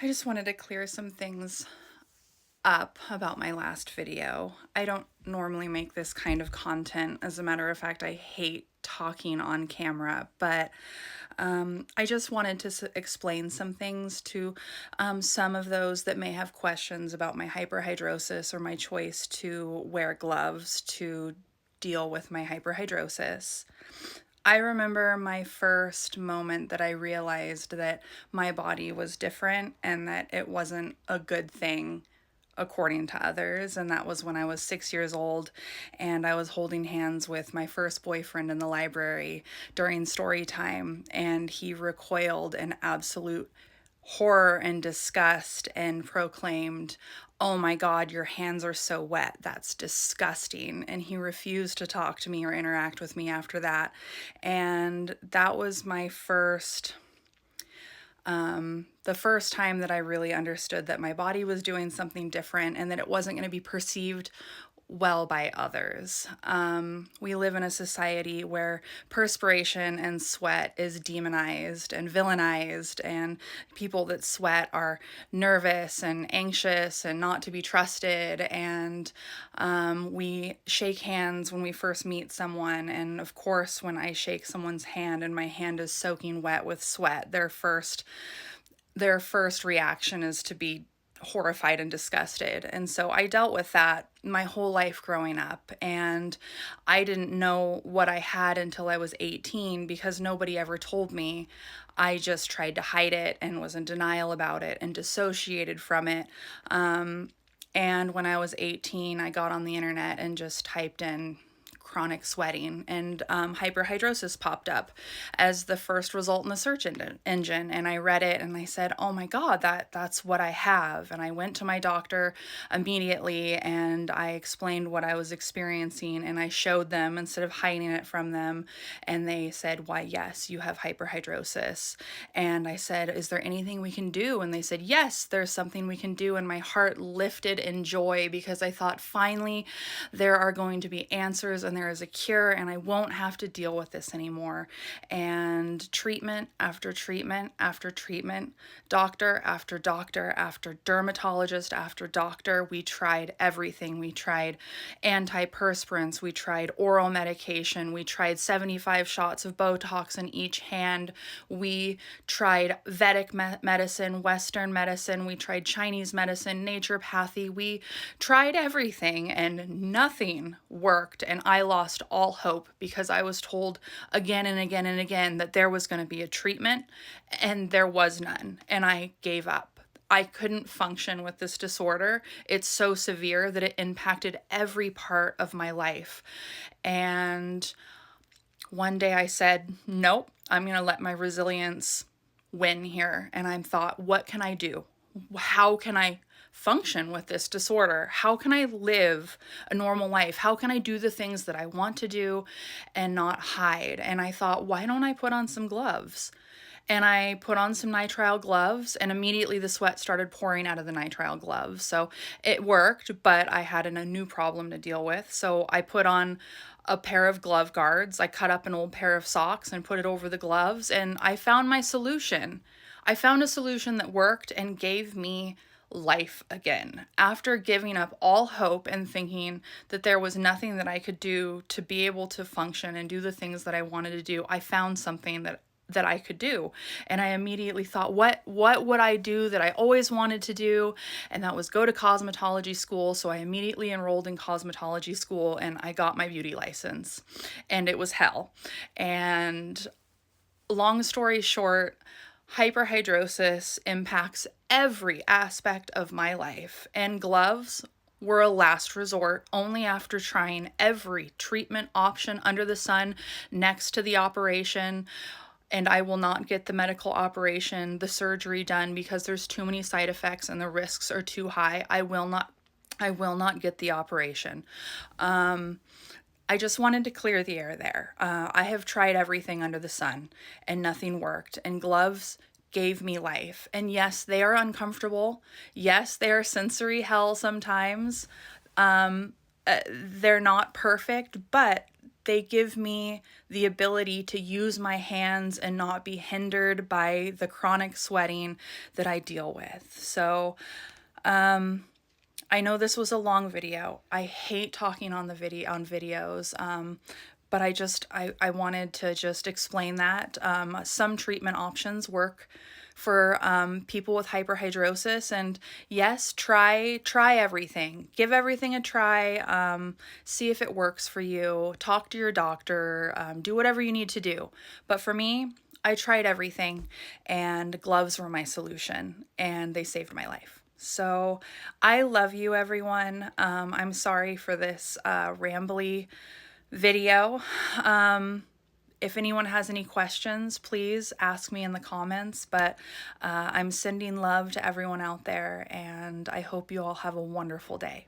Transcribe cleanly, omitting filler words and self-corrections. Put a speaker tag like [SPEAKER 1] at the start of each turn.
[SPEAKER 1] I just wanted to clear some things up about my last video. I don't normally make this kind of content. As a matter of fact, I hate talking on camera, but I just wanted to explain some things to some of those that may have questions about my hyperhidrosis or my choice to wear gloves to deal with my hyperhidrosis. I remember my first moment that I realized that my body was different and that it wasn't a good thing according to others. And that was when I was 6 years old and I was holding hands with my first boyfriend in the library during story time. And he recoiled in absolute horror and disgust and proclaimed, "Oh my God, your hands are so wet. That's disgusting." And he refused to talk to me or interact with me after that. And that was my the first time that I really understood that my body was doing something different and that it wasn't going to be perceived well by others. We live in a society where perspiration and sweat is demonized and villainized, and people that sweat are nervous and anxious and not to be trusted. And we shake hands when we first meet someone. And of course, when I shake someone's hand and my hand is soaking wet with sweat, their first reaction is to be horrified and disgusted. And so I dealt with that my whole life growing up, and I didn't know what I had until I was 18 because nobody ever told me. I just tried to hide it and was in denial about it and dissociated from it. And when I was 18, I got on the internet and just typed in chronic sweating, and hyperhidrosis popped up as the first result in the search engine. And I read it and I said, "Oh my God, that's what I have." And I went to my doctor immediately and I explained what I was experiencing and I showed them instead of hiding it from them. And they said, "Why, yes, you have hyperhidrosis." And I said, "Is there anything we can do?" And they said, "Yes, there's something we can do." And my heart lifted in joy because I thought, finally, there are going to be answers and there is a cure and I won't have to deal with this anymore. And treatment after treatment after treatment, doctor after doctor after dermatologist after doctor, we tried everything. We tried antiperspirants, we tried oral medication, we tried 75 shots of Botox in each hand, we tried Vedic medicine, Western medicine, we tried Chinese medicine, naturopathy, we tried everything and nothing worked. And I lost all hope because I was told again and again and again that there was going to be a treatment, and there was none. And I gave up. I couldn't function with this disorder. It's so severe that it impacted every part of my life. And one day I said, nope, I'm going to let my resilience win here. And I thought, what can I do? How can I function with this disorder? How can I live a normal life? How can I do the things that I want to do and not hide? And I thought, why don't I put on some gloves? And I put on some nitrile gloves, and immediately the sweat started pouring out of the nitrile gloves. So it worked, but I had a new problem to deal with. So I put on a pair of glove guards. I cut up an old pair of socks and put it over the gloves, and I found my solution. I found a solution that worked and gave me life again. After giving up all hope and thinking that there was nothing that I could do to be able to function and do the things that I wanted to do, I found something that I could do. And I immediately thought, what would I do that I always wanted to do? And that was go to cosmetology school. So I immediately enrolled in cosmetology school and I got my beauty license. And it was hell. And long story short, hyperhidrosis impacts every aspect of my life, and gloves were a last resort only after trying every treatment option under the sun next to the operation. And I will not get the medical operation, the surgery done because there's too many side effects and the risks are too high. I will not get the operation. I just wanted to clear the air there. I have tried everything under the sun and nothing worked. And gloves gave me life. And yes, they are uncomfortable. Yes, they are sensory hell sometimes. They're not perfect, but they give me the ability to use my hands and not be hindered by the chronic sweating that I deal with. So, I know this was a long video. I hate talking on videos. But I wanted to just explain that some treatment options work for people with hyperhidrosis, and yes, try everything. Give everything a try. See if it works for you. Talk to your doctor. Do whatever you need to do. But for me, I tried everything, and gloves were my solution, and they saved my life. So I love you, everyone. I'm sorry for this rambly video. If anyone has any questions, please ask me in the comments. But I'm sending love to everyone out there, and I hope you all have a wonderful day.